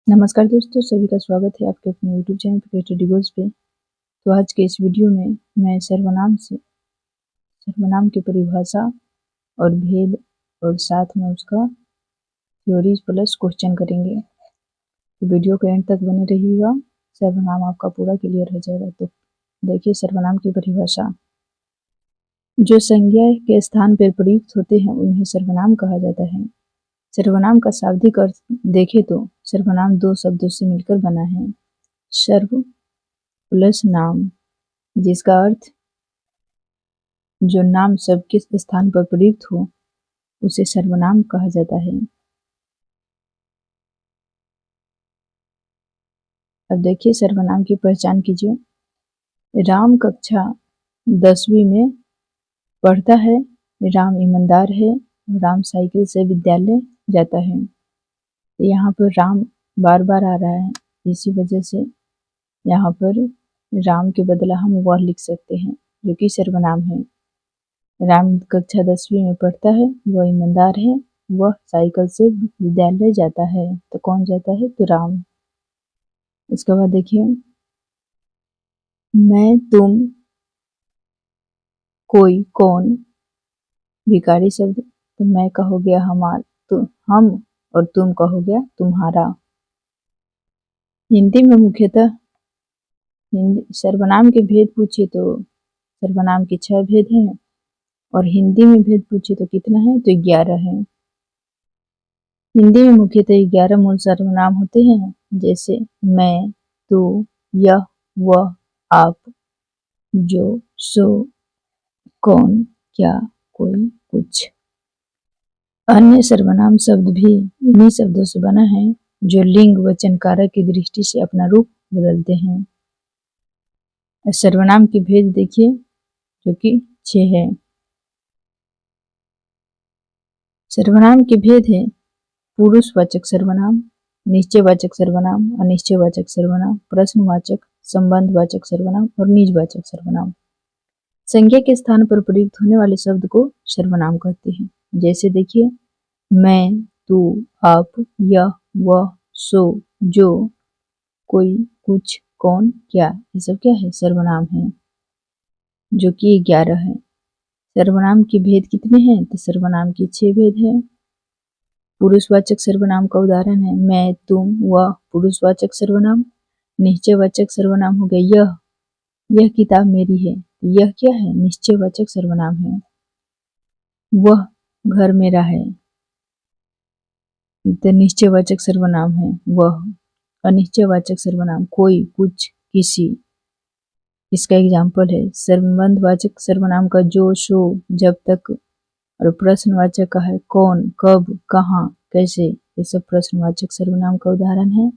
नमस्कार दोस्तों, सभी का स्वागत है आपके अपने YouTube चैनल क्रिएटिव डिगोल्स पे। तो आज के इस वीडियो में मैं सर्वनाम की परिभाषा और भेद और साथ में उसका थ्योरीज प्लस क्वेश्चन करेंगे। तो वीडियो के एंड तक बने रहिएगा, सर्वनाम आपका पूरा क्लियर हो जाएगा। तो देखिए सर्वनाम की परिभाषा। जो संज्ञा के स्थान पर प्रयुक्त होते हैं उन्हें सर्वनाम कहा जाता है। सर्वनाम का शाब्दिक अर्थ देखें तो सर्वनाम दो शब्दों से मिलकर बना है, सर्व प्लस नाम, जिसका अर्थ जो नाम शब्द के स्थान पर प्रयुक्त हो उसे सर्वनाम कहा जाता है। अब देखिए सर्वनाम की पहचान कीजिए। राम कक्षा 10वीं में पढ़ता है, राम ईमानदार है, राम साइकिल से विद्यालय जाता है। यहाँ पर राम बार बार आ रहा है, इसी वजह से यहाँ पर राम के बदला हम वह लिख सकते हैं जो कि सर्वनाम है। राम कक्षा 10वीं में पढ़ता है, वह ईमानदार है, वह साइकिल से विद्यालय जाता है। तो कौन जाता है? तो राम। उसके बाद देखिए मैं, तुम, कोई, कौन, विकारी शब्द। तो मैं का हो गया हमार, तो हम, और तुम का हो गया तुम्हारा। हिंदी में मुख्यतः सर्वनाम के भेद पूछे तो सर्वनाम के 6 भेद हैं और हिंदी में भेद पूछे तो कितना है? तो 11 है। हिंदी में मुख्यतः 11 मूल सर्वनाम होते हैं, जैसे मैं, तू, यह, वह, आप, जो, सो, कौन, क्या, कोई, कुछ। अन्य सर्वनाम शब्द भी इन्हीं शब्दों से बना है जो लिंग वचन कारक की दृष्टि से अपना रूप बदलते हैं। सर्वनाम की भेद देखिए जो कि 6 है। सर्वनाम के भेद है पुरुषवाचक सर्वनाम, निश्चयवाचक सर्वनाम, अनिश्चयवाचक सर्वनाम, प्रश्नवाचक, संबंधवाचक सर्वनाम और निजवाचक सर्वनाम। संज्ञा के स्थान पर प्रयुक्त होने वाले शब्द को सर्वनाम कहते हैं। जैसे देखिए मैं, तू, आप, यह, वह, सो, जो, कोई, कुछ, कौन, क्या, ये सब क्या है? सर्वनाम है, जो कि 11 है। सर्वनाम के भेद कितने हैं? तो सर्वनाम के 6 भेद हैं। पुरुषवाचक सर्वनाम का उदाहरण है मैं, तुम, वह, पुरुषवाचक सर्वनाम। निश्चयवाचक सर्वनाम हो गया यह किताब मेरी है। यह क्या है? निश्चयवाचक सर्वनाम है। वह घर मेरा है, तो निश्चयवाचक सर्वनाम है वह। अनिश्चयवाचक सर्वनाम कोई, कुछ, किसी, इसका एग्जाम्पल है। संबंधवाचक सर्वनाम का जो, सो, जब तक, और प्रश्नवाचक का है कौन, कब, कहाँ, कैसे, ये सब प्रश्नवाचक सर्वनाम का उदाहरण है।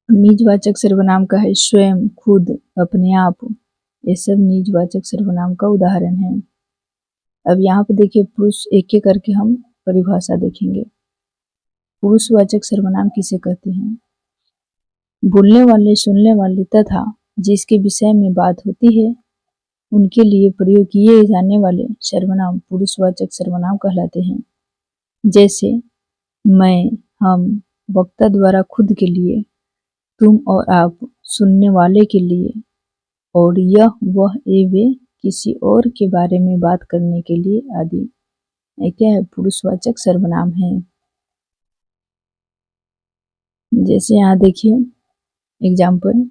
निजवाचक सर्वनाम का है स्वयं, खुद, अपने आप, ये सब निजवाचक सर्वनाम का उदाहरण है। अब यहाँ पे देखिए पुरुष एक एक करके हम परिभाषा देखेंगे। पुरुषवाचक सर्वनाम किसे कहते हैं? बोलने वाले, सुनने वाले तथा जिसके विषय में बात होती है उनके लिए प्रयोग किए जाने वाले सर्वनाम पुरुषवाचक सर्वनाम कहलाते हैं। जैसे मैं, हम, वक्ता द्वारा खुद के लिए, तुम और आप सुनने वाले के लिए, और यह, वह, ये, वे किसी और के बारे में बात करने के लिए आदि। ये क्या है? पुरुषवाचक सर्वनाम है। जैसे यहाँ देखिए एग्जाम्पल,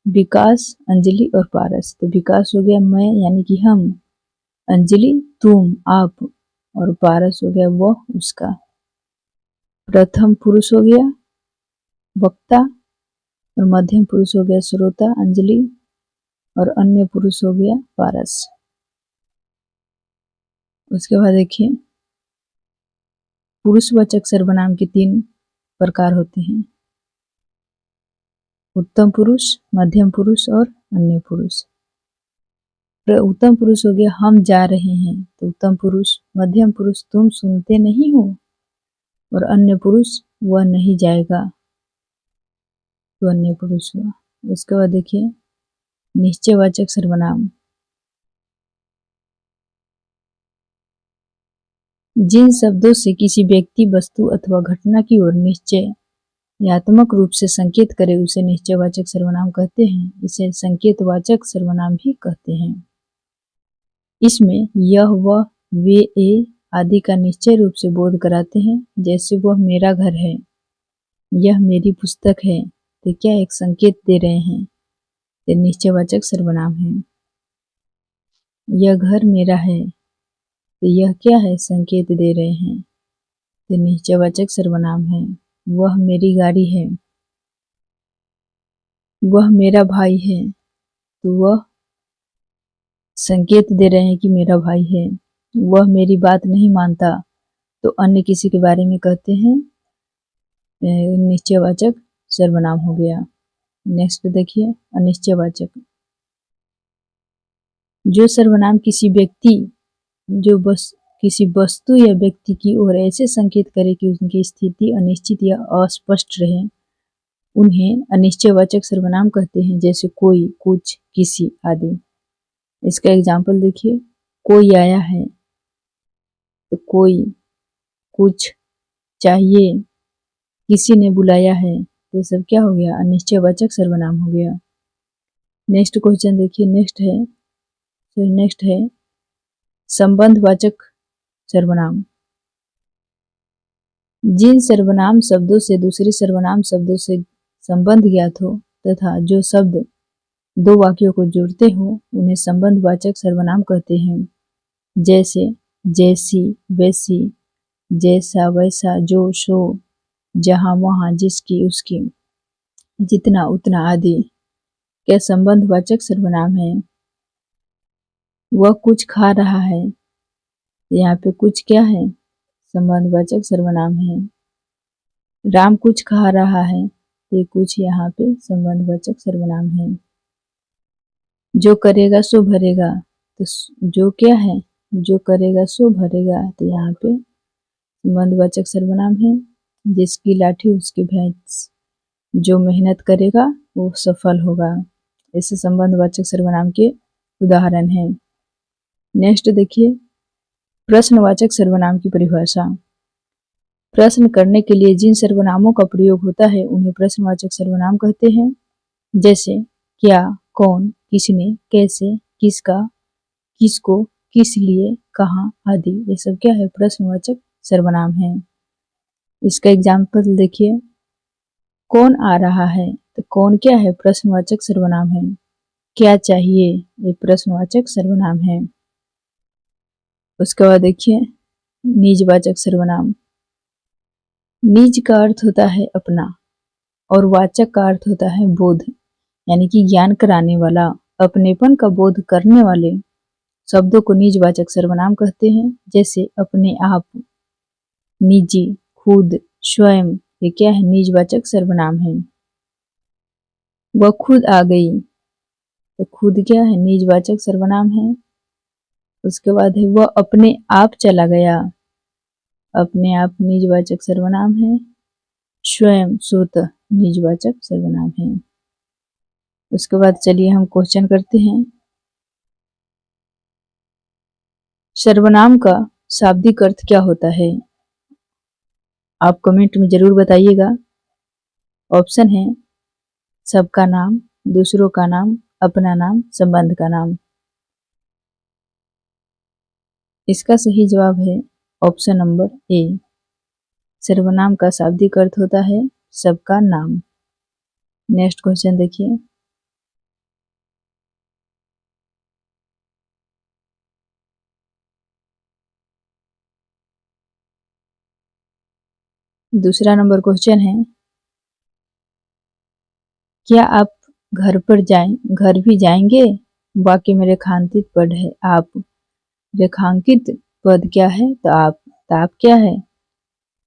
विकास, अंजलि और पारस। तो विकास हो गया मैं यानी कि हम, अंजलि तुम, आप, और पारस हो गया वह, उसका। प्रथम पुरुष हो गया वक्ता और मध्यम पुरुष हो गया श्रोता, अंजलि, और अन्य पुरुष हो गया पारस। उसके बाद देखिए पुरुषवाचक सर्वनाम के 3 प्रकार होते हैं, उत्तम पुरुष, मध्यम पुरुष और अन्य पुरुष। उत्तम पुरुष हो गया हम जा रहे हैं, तो उत्तम पुरुष। मध्यम पुरुष तुम सुनते नहीं हो, और अन्य पुरुष वह नहीं जाएगा, तो अन्य पुरुष हुआ। उसके बाद देखिए निश्चयवाचक सर्वनाम, जिन शब्दों से किसी व्यक्ति, वस्तु अथवा घटना की ओर निश्चय क्रियात्मक रूप से संकेत करे उसे निश्चयवाचक सर्वनाम कहते हैं। इसे संकेतवाचक सर्वनाम भी कहते हैं। इसमें यह, वह, वे, ए आदि का निश्चय रूप से बोध कराते हैं। जैसे वह मेरा घर है, यह मेरी पुस्तक है, तो क्या एक संकेत दे रहे हैं, तो निश्चयवाचक सर्वनाम है। यह घर मेरा है, तो यह क्या है, संकेत दे रहे हैं, तो निश्चयवाचक सर्वनाम है। वह मेरी गाड़ी है, वह मेरा भाई है, तो वह संकेत दे रहे हैं कि मेरा भाई है। वह मेरी बात नहीं मानता, तो अन्य किसी के बारे में कहते हैं, निश्चयवाचक सर्वनाम हो गया। नेक्स्ट देखिए अनिश्चयवाचक। जो सर्वनाम किसी व्यक्ति किसी वस्तु या व्यक्ति की ओर ऐसे संकेत करे कि उनकी स्थिति अनिश्चित या अस्पष्ट रहे, उन्हें अनिश्चयवाचक सर्वनाम कहते हैं। जैसे कोई, कुछ, किसी आदि। इसका एग्जाम्पल देखिए, कोई आया है, तो कोई, कुछ, चाहिए, किसी ने बुलाया है, तो ये सब क्या हो गया, अनिश्चयवाचक सर्वनाम हो गया। नेक्स्ट क्वेश्चन देखिए, नेक्स्ट है संबंधवाचक सर्वनाम। जिन सर्वनाम शब्दों से दूसरे सर्वनाम शब्दों से संबंध ज्ञात हो तथा जो शब्द दो वाक्यों को जोड़ते हो, उन्हें संबंधवाचक सर्वनाम कहते हैं। जैसे जैसी, वैसी, जैसा, वैसा, जो, सो, जहां, वहां, जिसकी, उसकी, जितना, उतना आदि क्या संबंधवाचक सर्वनाम है। वह कुछ खा रहा है, यहाँ पे कुछ क्या है, संबंधवाचक सर्वनाम है। राम कुछ खा रहा है, ये कुछ यहाँ पे संबंधवाचक सर्वनाम है। जो करेगा सो भरेगा, तो जो क्या है, जो करेगा सो भरेगा, तो यहाँ पे संबंधवाचक सर्वनाम है। जिसकी लाठी उसकी भैंस, जो मेहनत करेगा वो सफल होगा। ऐसे संबंधवाचक सर्वनाम के उदाहरण हैं। नेक्स्ट देखिए प्रश्नवाचक सर्वनाम की परिभाषा। प्रश्न करने के लिए जिन सर्वनामों का प्रयोग होता है उन्हें प्रश्नवाचक सर्वनाम कहते हैं। जैसे क्या, कौन, किसने, कैसे, किसका, किसको, किस लिए, कहाँ आदि, ये सब क्या है, प्रश्नवाचक सर्वनाम है। इसका एग्जाम्पल देखिए, कौन आ रहा है, तो कौन क्या है, प्रश्नवाचक सर्वनाम है। क्या चाहिए, ये प्रश्नवाचक सर्वनाम है। उसके बाद देखिए निजवाचक सर्वनाम। निज का अर्थ होता है अपना और वाचक का अर्थ होता है बोध, यानी कि ज्ञान कराने वाला, अपनेपन का बोध करने वाले शब्दों को निजवाचक सर्वनाम कहते हैं। जैसे अपने आप, निजी, खुद, स्वयं, ये क्या है, निजवाचक सर्वनाम है। वह खुद आ गई, तो खुद क्या है, निजवाचक सर्वनाम है। उसके बाद है वह अपने आप चला गया, अपने आप निजवाचक सर्वनाम है। स्वयं, स्वतः, निजवाचक सर्वनाम है। उसके बाद चलिए हम क्वेश्चन करते हैं। सर्वनाम का शाब्दिक अर्थ क्या होता है, आप कमेंट में जरूर बताइएगा। ऑप्शन है सबका नाम, दूसरों का नाम, अपना नाम, संबंध का नाम। इसका सही जवाब है ऑप्शन नंबर ए। सर्वनाम का शाब्दिक अर्थ होता है सबका नाम। नेक्स्ट क्वेश्चन देखिए, दूसरा नंबर क्वेश्चन है, क्या आप घर भी जाएंगे, वाक्य में रेखांकित पद है आप। रेखांकित पद क्या है, तो आप क्या है,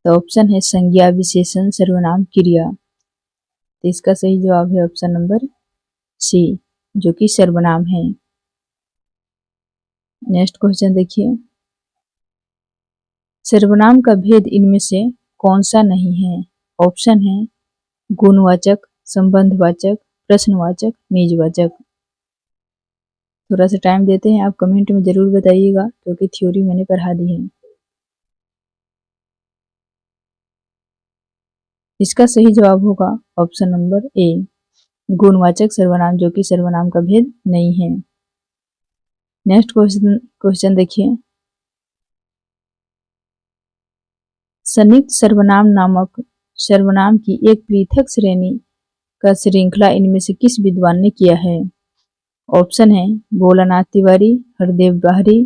तो ऑप्शन है संज्ञा, विशेषण, सर्वनाम, क्रिया। तो इसका सही जवाब है ऑप्शन नंबर सी, जो कि सर्वनाम है। नेक्स्ट क्वेश्चन देखिए, सर्वनाम का भेद इनमें से कौन सा नहीं है। ऑप्शन है गुणवाचक, संबंधवाचक, प्रश्नवाचक, निजवाचक। थोड़ा सा टाइम देते हैं, आप कमेंट में जरूर बताइएगा क्योंकि थ्योरी मैंने पढ़ा दी है। इसका सही जवाब होगा ऑप्शन नंबर ए, गुणवाचक सर्वनाम, जो कि सर्वनाम का भेद नहीं है। नेक्स्ट क्वेश्चन देखिए, संयुक्त सर्वनाम नामक सर्वनाम की एक पृथक श्रेणी का श्रृंखला इनमें से किस विद्वान ने किया है? ऑप्शन है भोलानाथ तिवारी, हरदेव बाहरी,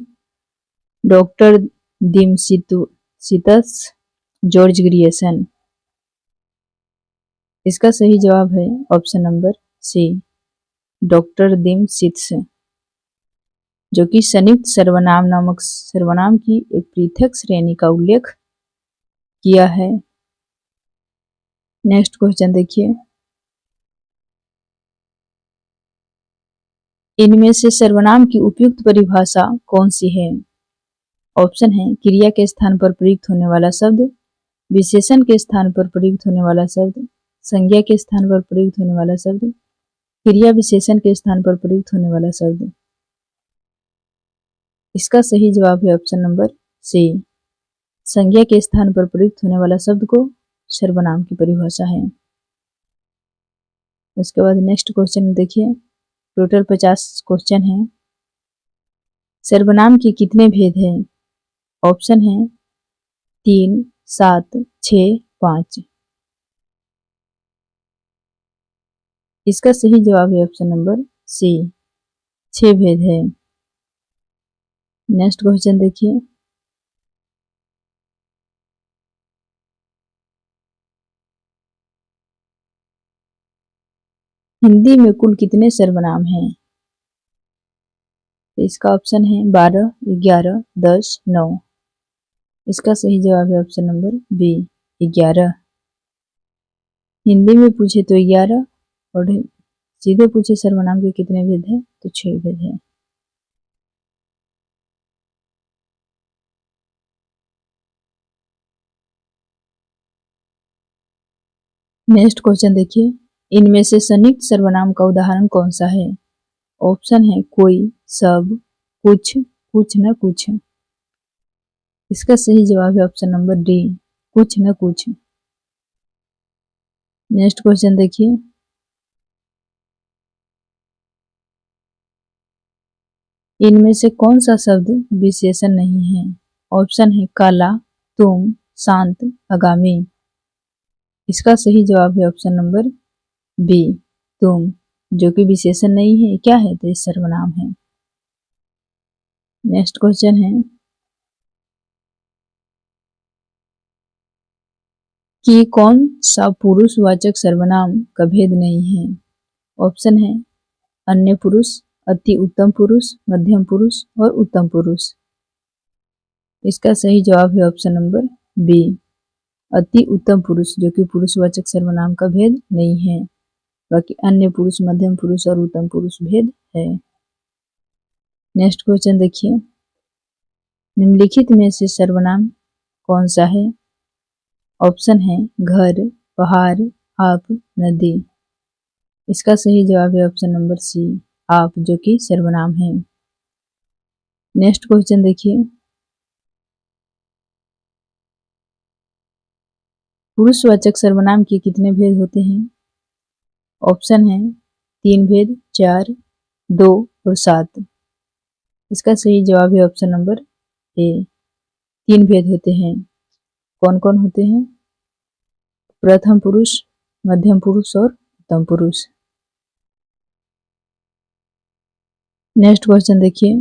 डॉक्टर दिमसितस, जॉर्ज ग्रियर्सन। इसका सही जवाब है ऑप्शन नंबर सी, डॉक्टर दिमसितस, जो कि संयुक्त सर्वनाम नामक सर्वनाम की एक पृथक श्रेणी का उल्लेख किया है। नेक्स्ट क्वेश्चन देखिए, इनमें से सर्वनाम की उपयुक्त परिभाषा कौन सी है? ऑप्शन है क्रिया के स्थान पर प्रयुक्त होने वाला शब्द, विशेषण के स्थान पर प्रयुक्त होने वाला शब्द, संज्ञा के स्थान पर प्रयुक्त होने वाला शब्द, क्रिया विशेषण के स्थान पर प्रयुक्त होने वाला शब्द। इसका सही जवाब है ऑप्शन नंबर सी, संज्ञा के स्थान पर प्रयुक्त होने वाला शब्द को सर्वनाम की परिभाषा है। उसके बाद नेक्स्ट क्वेश्चन देखिए, टोटल 50 क्वेश्चन है। सर्वनाम के कितने भेद हैं? ऑप्शन है 3, 7, 6, 5। इसका सही जवाब है ऑप्शन नंबर सी, 6 भेद है। नेक्स्ट क्वेश्चन देखिए, हिंदी में कुल कितने सर्वनाम हैं? तो इसका ऑप्शन है 12, 11, 10, 9। इसका सही जवाब है ऑप्शन नंबर बी, 11। हिंदी में पूछे तो 11 और सीधे पूछे सर्वनाम के कितने भेद हैं तो 6 भेद हैं। नेक्स्ट क्वेश्चन देखिए, इनमें से संयुक्त सर्वनाम का उदाहरण कौन सा है? ऑप्शन है कोई, सब, कुछ, कुछ न कुछ। इसका सही जवाब है ऑप्शन नंबर डी, कुछ न कुछ। नेक्स्ट क्वेश्चन देखिए, इनमें से कौन सा शब्द विशेषण नहीं है? ऑप्शन है काला, तुम, शांत, आगामी। इसका सही जवाब है ऑप्शन नंबर बी, तुम, जो कि विशेषण नहीं है, क्या है तो सर्वनाम है। नेक्स्ट क्वेश्चन है कि कौन सा पुरुषवाचक सर्वनाम का भेद नहीं है? ऑप्शन है अन्य पुरुष, अति उत्तम पुरुष, मध्यम पुरुष और उत्तम पुरुष। इसका सही जवाब है ऑप्शन नंबर बी, अति उत्तम पुरुष, जो कि पुरुषवाचक सर्वनाम का भेद नहीं है। बाकी अन्य पुरुष, मध्यम पुरुष और उत्तम पुरुष भेद है। नेक्स्ट क्वेश्चन देखिए, निम्नलिखित में से सर्वनाम कौन सा है? ऑप्शन है घर, पहाड़, आप, नदी। इसका सही जवाब है ऑप्शन नंबर सी, आप, जो कि सर्वनाम है। नेक्स्ट क्वेश्चन देखिए, पुरुषवाचक सर्वनाम के कितने भेद होते हैं? ऑप्शन है 3 भेद, 4, 2 और 7। इसका सही जवाब है ऑप्शन नंबर ए, 3 भेद होते हैं। कौन कौन होते हैं? प्रथम पुरुष, मध्यम पुरुष और उत्तम पुरुष। नेक्स्ट क्वेश्चन देखिए,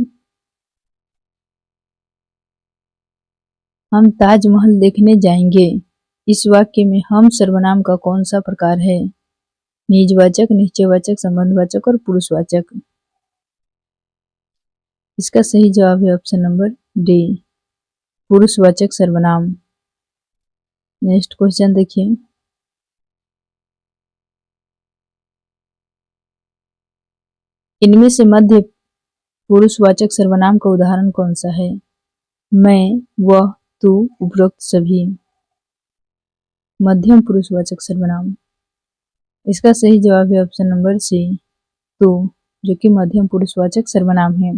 हम ताजमहल देखने जाएंगे, इस वाक्य में हम सर्वनाम का कौन सा प्रकार है? निजवाचक, निश्चयवाचक, संबंधवाचक और पुरुषवाचक। इसका सही जवाब है ऑप्शन नंबर डी, पुरुषवाचक सर्वनाम। नेक्स्ट क्वेश्चन देखिए, इनमें से मध्य पुरुषवाचक सर्वनाम का उदाहरण कौन सा है? मैं, वह, तू, उपरोक्त सभी। मध्यम पुरुषवाचक सर्वनाम। इसका सही जवाब है ऑप्शन नंबर सी, तू, जो कि मध्यम पुरुषवाचक सर्वनाम है।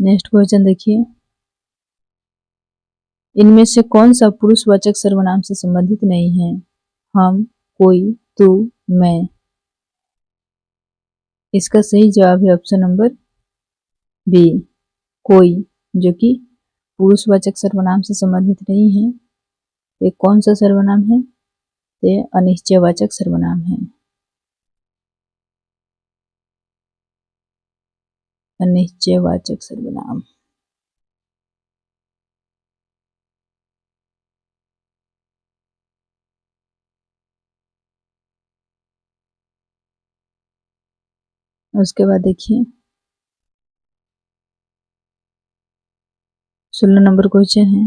नेक्स्ट क्वेश्चन देखिए, इनमें से कौन सा पुरुषवाचक सर्वनाम से संबंधित नहीं है? हम, कोई, तू, मैं। इसका सही जवाब है ऑप्शन नंबर बी, कोई, जो कि पुरुषवाचक सर्वनाम से संबंधित नहीं है। ये कौन सा सर्वनाम है? ये अनिश्चयवाचक सर्वनाम है। अनिश्चयवाचक सर्वनाम। उसके बाद देखिए 16 नंबर क्वेश्चन है,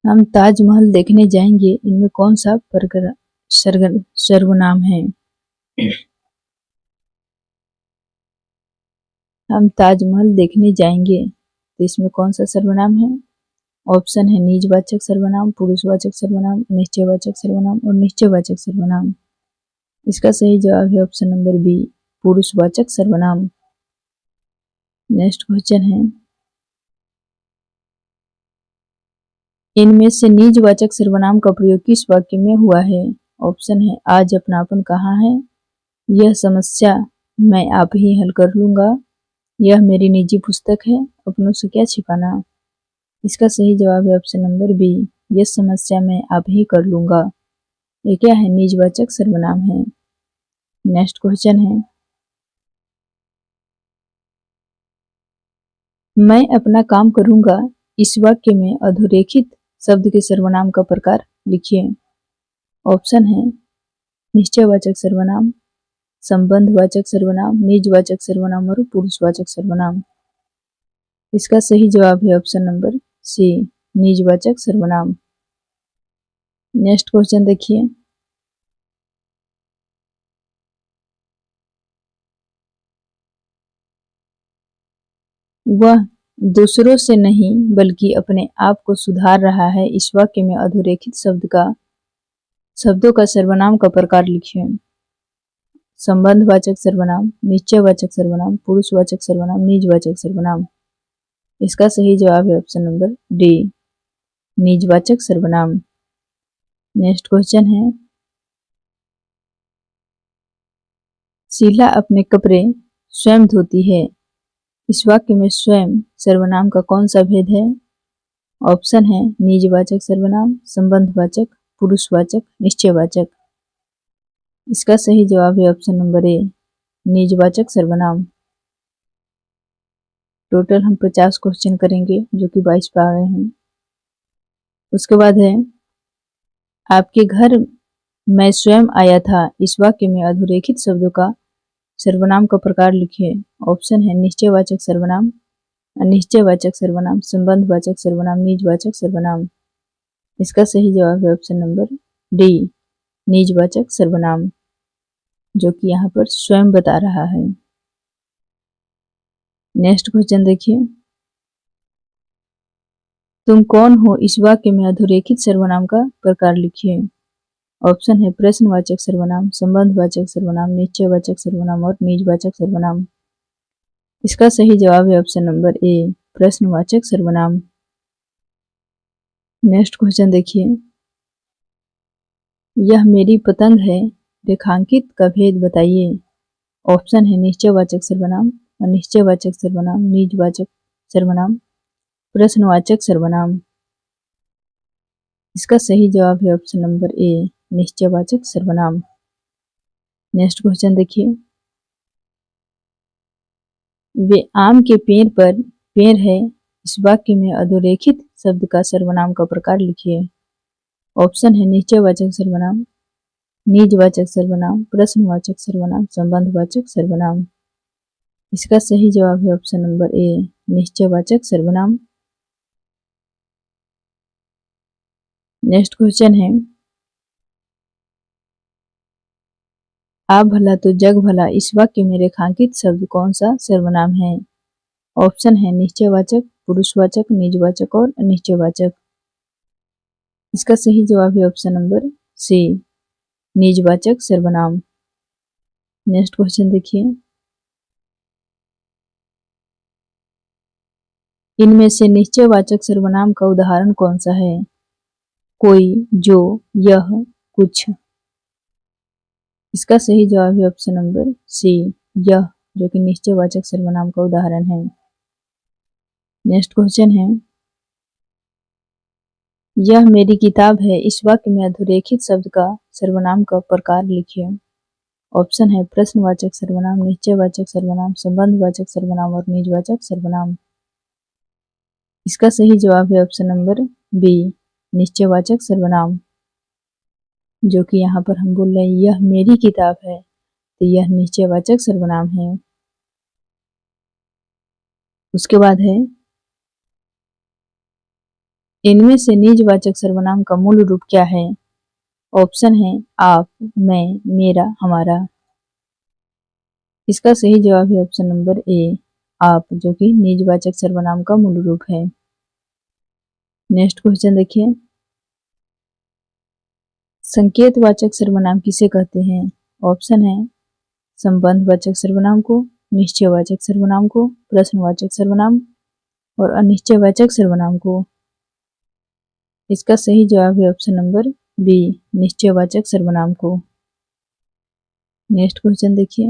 हम ताजमहल देखने जाएंगे, इनमें कौन सा सर्वनाम है? हम ताजमहल देखने जाएंगे, तो इसमें कौन सा सर्वनाम है? ऑप्शन है निजवाचक सर्वनाम, पुरुषवाचक सर्वनाम, निश्चयवाचक सर्वनाम और निश्चयवाचक सर्वनाम। इसका सही जवाब है ऑप्शन नंबर बी, पुरुषवाचक सर्वनाम। नेक्स्ट क्वेश्चन है, इनमें से निजवाचक सर्वनाम का प्रयोग किस वाक्य में हुआ है? ऑप्शन है आज अपनापन कहाँ है, यह समस्या मैं आप ही हल कर लूंगा, यह मेरी निजी पुस्तक है, अपनों से क्या छिपाना। इसका सही जवाब है ऑप्शन नंबर बी, यह समस्या मैं आप ही कर लूंगा। ये क्या है? निजवाचक सर्वनाम है। नेक्स्ट क्वेश्चन है, मैं अपना काम करूंगा, इस वाक्य में अधोरेखित शब्द के सर्वनाम का प्रकार लिखिए। ऑप्शन है निश्चयवाचक सर्वनाम, संबंधवाचक सर्वनाम, निजवाचक सर्वनाम और पुरुषवाचक सर्वनाम। इसका सही जवाब है ऑप्शन नंबर सी, निजवाचक सर्वनाम। नेक्स्ट क्वेश्चन देखिए, वह दूसरों से नहीं बल्कि अपने आप को सुधार रहा है, इस वाक्य में अधोरेखित शब्दों का सर्वनाम का प्रकार लिखिए। संबंधवाचक सर्वनाम, निश्चयवाचक सर्वनाम, पुरुषवाचक सर्वनाम, निजवाचक सर्वनाम। इसका सही जवाब है ऑप्शन नंबर डी, निजवाचक सर्वनाम। नेक्स्ट क्वेश्चन है, शीला अपने कपड़े स्वयं धोती है, इस वाक्य में स्वयं सर्वनाम का कौन सा भेद है? ऑप्शन है निजवाचक सर्वनाम, संबंधवाचक, पुरुषवाचक, निश्चयवाचक। इसका सही जवाब है ऑप्शन नंबर ए, निजवाचक सर्वनाम। टोटल हम 50 क्वेश्चन करेंगे, जो कि 22 पे आ गए हैं। उसके बाद है, आपके घर मैं स्वयं आया था, इस वाक्य में अधोरेखित शब्दों का सर्वनाम का प्रकार लिखिए। ऑप्शन है निश्चयवाचक सर्वनाम, अनिश्चयवाचक सर्वनाम, संबंधवाचक सर्वनाम, निजवाचक सर्वनाम। इसका सही जवाब है ऑप्शन नंबर डी, निजवाचक सर्वनाम, जो कि यहाँ पर स्वयं बता रहा है। नेक्स्ट क्वेश्चन देखिए, तुम कौन हो, इस वाक्य में अधोरेखित सर्वनाम का प्रकार लिखिए। ऑप्शन है प्रश्नवाचक सर्वनाम, संबंधवाचक सर्वनाम, निश्चयवाचक सर्वनाम और निजवाचक सर्वनाम। इसका सही जवाब है ऑप्शन नंबर ए, प्रश्नवाचक सर्वनाम। नेक्स्ट क्वेश्चन देखिए, यह मेरी पतंग है, रेखांकित का भेद बताइए। ऑप्शन है निश्चयवाचक सर्वनाम, अनिश्चयवाचक सर्वनाम, निजवाचक सर्वनाम, प्रश्नवाचक सर्वनाम। इसका सही जवाब है ऑप्शन नंबर ए, निश्चयवाचक सर्वनाम। नेक्स्ट क्वेश्चन देखिए, वे आम के पेड़ है, इस वाक्य में अधोरेखित शब्द का सर्वनाम का प्रकार लिखिए। ऑप्शन है निश्चयवाचक सर्वनाम, निजवाचक सर्वनाम, प्रश्नवाचक सर्वनाम, संबंधवाचक सर्वनाम। इसका सही जवाब है ऑप्शन नंबर ए, निश्चयवाचक सर्वनाम। नेक्स्ट क्वेश्चन है, आप भला तो जग भला, इस वाक्य में रेखांकित शब्द कौन सा सर्वनाम है? ऑप्शन है निश्चयवाचक, पुरुषवाचक, निजवाचक और अनिश्चयवाचक। इसका सही जवाब है ऑप्शन नंबर सी, निजवाचक सर्वनाम। नेक्स्ट क्वेश्चन देखिए, इनमें से निश्चयवाचक सर्वनाम का उदाहरण कौन सा है? कोई, जो, यह, कुछ। इसका सही जवाब है ऑप्शन नंबर सी, यह, जो कि निश्चयवाचक सर्वनाम का उदाहरण है। नेक्स्ट क्वेश्चन है, यह मेरी किताब है, इस वाक्य में अधोरेखित शब्द का सर्वनाम का प्रकार लिखिए। ऑप्शन है प्रश्नवाचक सर्वनाम, निश्चयवाचक सर्वनाम, संबंधवाचक सर्वनाम और निजवाचक सर्वनाम। इसका सही जवाब है ऑप्शन नंबर बी, निश्चयवाचक सर्वनाम, जो कि यहाँ पर हम बोल रहे हैं यह मेरी किताब है, तो यह निश्चयवाचक सर्वनाम है। उसके बाद है, इनमें से निजवाचक सर्वनाम का मूल रूप क्या है? ऑप्शन है आप, मैं, मेरा, हमारा। इसका सही जवाब है ऑप्शन नंबर ए, आप, जो कि निजवाचक सर्वनाम का मूल रूप है। नेक्स्ट क्वेश्चन देखिए, संकेतवाचक सर्वनाम किसे कहते हैं? ऑप्शन है संबंधवाचक सर्वनाम को, निश्चयवाचक सर्वनाम को, प्रश्नवाचक सर्वनाम और अनिश्चयवाचक सर्वनाम को। इसका सही जवाब है ऑप्शन नंबर बी, निश्चयवाचक सर्वनाम को। नेक्स्ट क्वेश्चन देखिए,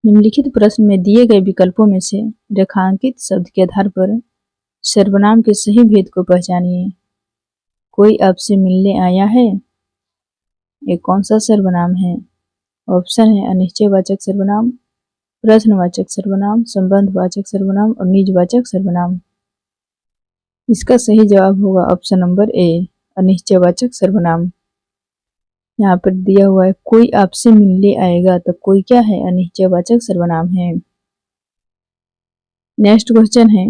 निम्नलिखित प्रश्न में दिए गए विकल्पों में से रेखांकित शब्द के आधार पर सर्वनाम के सही भेद को पहचानिए। कोई आपसे मिलने आया है, ये कौन सा सर्वनाम है? ऑप्शन है अनिश्चयवाचक सर्वनाम, प्रश्नवाचक सर्वनाम, संबंधवाचक सर्वनाम और निजवाचक सर्वनाम। इसका सही जवाब होगा ऑप्शन नंबर ए, अनिश्चयवाचक सर्वनाम। यहाँ पर दिया हुआ है कोई आपसे मिलने आएगा, तो कोई क्या है? अनिश्चयवाचक सर्वनाम है। नेक्स्ट क्वेश्चन है,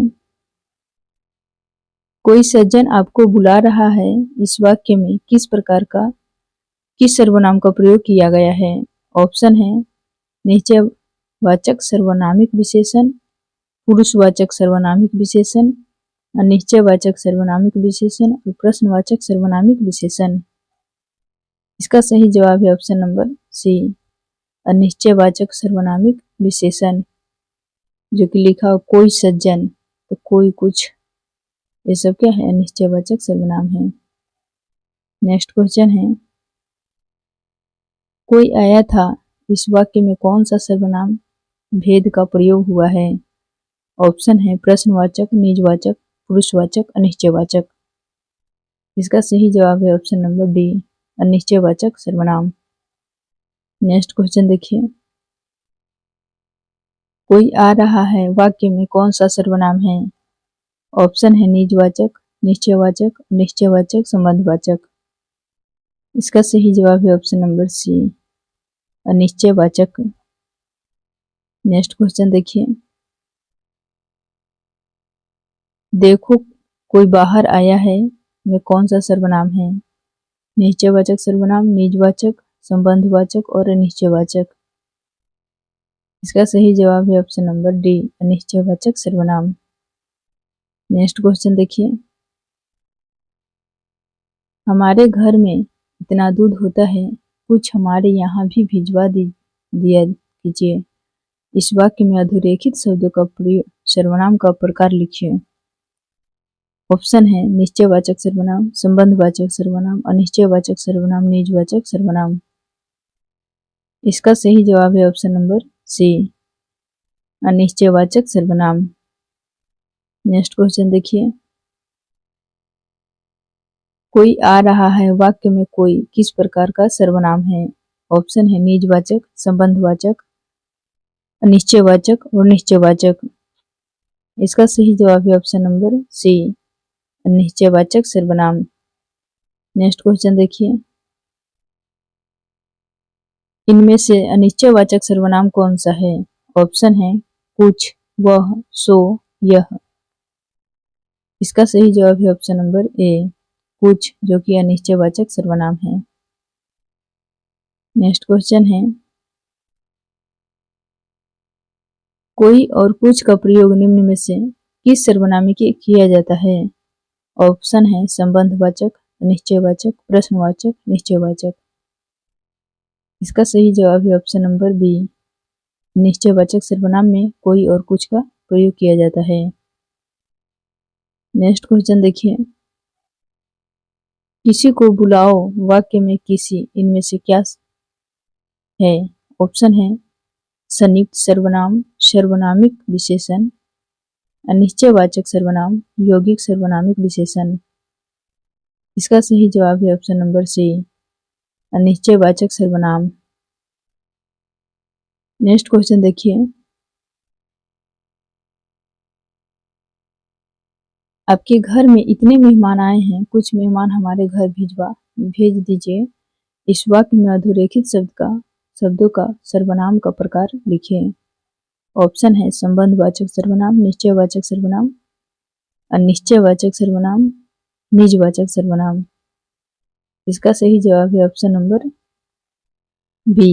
कोई सज्जन आपको बुला रहा है, इस वाक्य में किस सर्वनाम का प्रयोग किया गया है? ऑप्शन है निश्चयवाचक सर्वनामिक विशेषण, पुरुषवाचक सर्वनामिक विशेषण, अनिश्चयवाचक सर्वनामिक विशेषण और प्रश्नवाचक सर्वनामिक विशेषण। इसका सही जवाब है ऑप्शन नंबर सी, अनिश्चयवाचक सर्वनामिक विशेषण, जो कि लिखा हो कोई सज्जन, तो कोई, कुछ, ये सब क्या है? अनिश्चयवाचक सर्वनाम है। नेक्स्ट क्वेश्चन है, कोई आया था, इस वाक्य में कौन सा सर्वनाम भेद का प्रयोग हुआ है? ऑप्शन है प्रश्नवाचक, निजवाचक, पुरुषवाचक, अनिश्चयवाचक। इसका सही जवाब है ऑप्शन नंबर डी, अनिश्चयवाचक सर्वनाम। नेक्स्ट क्वेश्चन देखिए, कोई आ रहा है, वाक्य में कौन सा सर्वनाम है? ऑप्शन है निजवाचक, निश्चयवाचक, अनिश्चयवाचक, संबंधवाचक। इसका सही जवाब है ऑप्शन नंबर सी, अनिश्चयवाचक। नेक्स्ट क्वेश्चन देखिए, देखो कोई बाहर आया है में कौन सा सर्वनाम है? निश्चयवाचक सर्वनाम, निजवाचक, संबंधवाचक और अनिश्चयवाचक। इसका सही जवाब है ऑप्शन नंबर डी, अनिश्चयवाचक सर्वनाम। नेक्स्ट क्वेश्चन देखिए, हमारे घर में इतना दूध होता है, कुछ हमारे यहाँ भी भिजवा दिया कीजिए। इस वाक्य में अधोरेखित शब्दों का प्रयोग सर्वनाम का प्रकार लिखिए। ऑप्शन है निश्चयवाचक सर्वनाम, संबंधवाचक सर्वनाम, अनिश्चयवाचक सर्वनाम, निजवाचक सर्वनाम। इसका सही जवाब है ऑप्शन नंबर सी, अनिश्चयवाचक सर्वनाम। नेक्स्ट क्वेश्चन देखिए, कोई आ रहा है, वाक्य में कोई किस प्रकार का सर्वनाम है? ऑप्शन है निजवाचक, संबंधवाचक, अनिश्चयवाचक और निश्चयवाचक। इसका सही जवाब है ऑप्शन नंबर सी, अनिश्चयवाचक सर्वनाम। नेक्स्ट क्वेश्चन देखिए, इनमें से अनिश्चयवाचक सर्वनाम कौन सा है? ऑप्शन है कुछ, वह, सो, यह। इसका सही जवाब है ऑप्शन नंबर ए, कुछ, जो कि अनिश्चयवाचक सर्वनाम है। नेक्स्ट क्वेश्चन है, कोई और कुछ का प्रयोग निम्न में से किस सर्वनाम के किया जाता है? ऑप्शन है संबंधवाचक, अनिश्चयवाचक, प्रश्नवाचक, निश्चयवाचक। इसका सही जवाब है ऑप्शन नंबर बी, निश्चयवाचक सर्वनाम में कोई और कुछ का प्रयोग किया जाता है। नेक्स्ट क्वेश्चन देखिए, किसी को बुलाओ वाक्य में किसी इनमें से क्या है? ऑप्शन है संयुक्त सर्वनाम, सर्वनामिक विशेषण, अनिश्चयवाचक सर्वनाम, यौगिक सर्वनामिक विशेषण। इसका सही जवाब है ऑप्शन नंबर सी, अनिश्चयवाचक सर्वनाम। नेक्स्ट क्वेश्चन देखिए, आपके घर में इतने मेहमान आए हैं, कुछ मेहमान हमारे घर भेज दीजिए। इस वाक्य में अधोरेखित शब्दों का सर्वनाम का प्रकार लिखिए। ऑप्शन है संबंधवाचक सर्वनाम, निश्चयवाचक सर्वनाम, अनिश्चयवाचक सर्वनाम, निजवाचक सर्वनाम। इसका सही जवाब है ऑप्शन नंबर बी,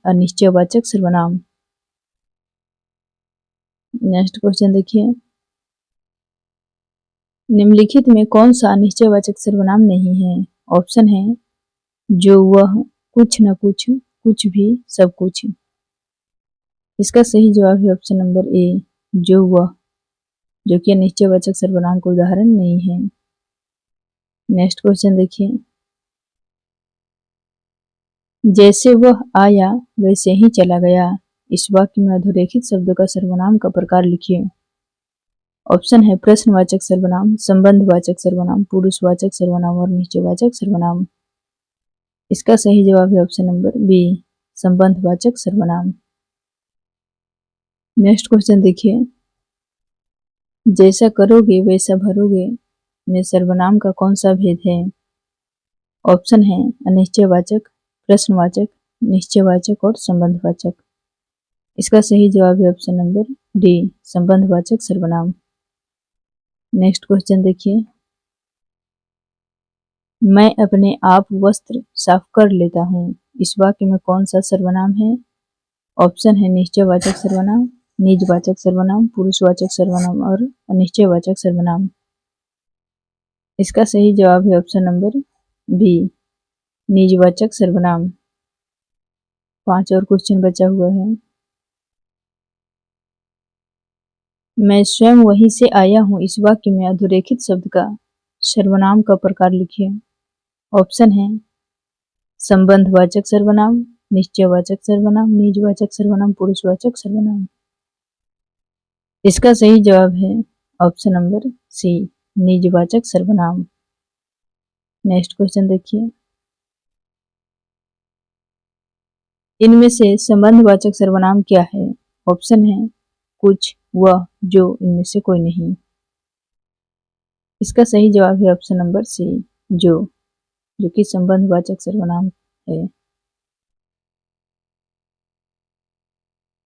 अनिश्चयवाचक सर्वनाम। नेक्स्ट क्वेश्चन देखिए, निम्नलिखित में कौन सा अनिश्चयवाचक सर्वनाम नहीं है? ऑप्शन है जो, वह, कुछ न कुछ, कुछ भी, सब कुछ। इसका सही जवाब है ऑप्शन नंबर ए, जो, वह, जो कि अनिश्चयवाचक सर्वनाम का उदाहरण नहीं है। नेक्स्ट क्वेश्चन देखिए, जैसे वह आया वैसे ही चला गया। इस वाक्य में अधोरेखित शब्दों का सर्वनाम का प्रकार लिखिए। ऑप्शन है प्रश्नवाचक सर्वनाम, संबंधवाचक सर्वनाम, पुरुषवाचक सर्वनाम और निश्चयवाचक सर्वनाम। इसका सही जवाब है ऑप्शन नंबर बी, संबंधवाचक सर्वनाम। नेक्स्ट क्वेश्चन देखिए, जैसा करोगे वैसा भरोगे में सर्वनाम का कौन सा भेद है? ऑप्शन है अनिश्चयवाचक, प्रश्नवाचक, निश्चयवाचक और संबंधवाचक। इसका सही जवाब है ऑप्शन नंबर डी, संबंधवाचक सर्वनाम। नेक्स्ट क्वेश्चन देखिए, मैं अपने आप वस्त्र साफ कर लेता हूँ। इस वाक्य में कौन सा सर्वनाम है? ऑप्शन है निश्चयवाचक सर्वनाम, निजवाचक सर्वनाम, पुरुषवाचक सर्वनाम और अनिश्चयवाचक सर्वनाम। इसका सही जवाब है ऑप्शन नंबर बी, निजवाचक सर्वनाम। 5 और क्वेश्चन बचा हुआ है। मैं स्वयं वहीं से आया हूँ। इस वाक्य में अधोरेखित शब्द का सर्वनाम का प्रकार लिखिए। ऑप्शन है संबंधवाचक सर्वनाम, निश्चयवाचक सर्वनाम, निजवाचक सर्वनाम, पुरुषवाचक सर्वनाम। इसका सही जवाब है ऑप्शन नंबर सी, निजवाचक सर्वनाम। नेक्स्ट क्वेश्चन देखिए, इनमें से संबंधवाचक सर्वनाम क्या है? ऑप्शन है कुछ, वह, जो, इनमें से कोई नहीं। इसका सही जवाब है ऑप्शन नंबर सी, जो कि संबंधवाचक सर्वनाम है।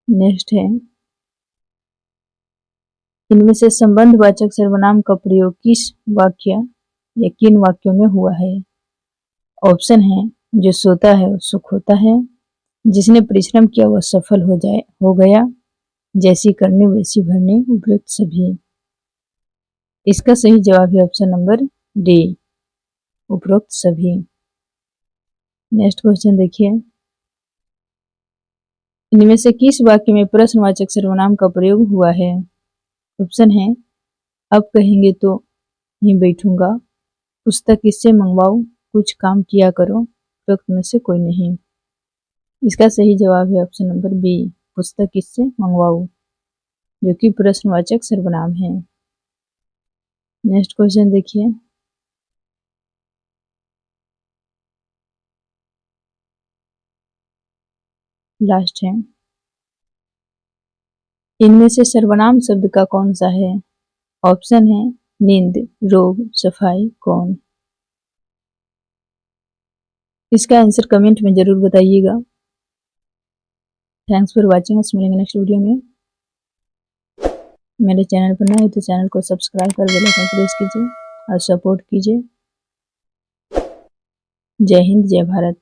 नेक्स्ट है, इनमें से संबंधवाचक सर्वनाम का प्रयोग किस वाक्य या किन वाक्यों में हुआ है? ऑप्शन है जो सोता है वो सुख होता है, जिसने परिश्रम किया वह सफल हो गया, जैसी करनी वैसी भरनी, उपयुक्त सभी। इसका सही जवाब है ऑप्शन नंबर डी, उपरोक्त सभी। नेक्स्ट क्वेश्चन देखिए, इनमें से किस वाक्य में प्रश्नवाचक सर्वनाम का प्रयोग हुआ है? ऑप्शन है अब कहेंगे तो ही बैठूंगा, पुस्तक किससे मंगवाऊं, कुछ काम किया करो, उपरोक्त में से कोई नहीं। इसका सही जवाब है ऑप्शन नंबर बी, पुस्तक किससे मंगवाऊं, जो कि प्रश्नवाचक सर्वनाम है। नेक्स्ट क्वेश्चन देखिए, लास्ट है, इनमें से सर्वनाम शब्द का कौन सा है? ऑप्शन है नींद, रोग, सफाई, कौन। इसका आंसर कमेंट में जरूर बताइएगा। थैंक्स फॉर वॉचिंग, मिलेंगे नेक्स्ट वीडियो में। मेरे चैनल पर नए हो तो चैनल को सब्सक्राइब कर बेल आइकन प्रेस कीजिए और सपोर्ट कीजिए। जय हिंद, जय भारत।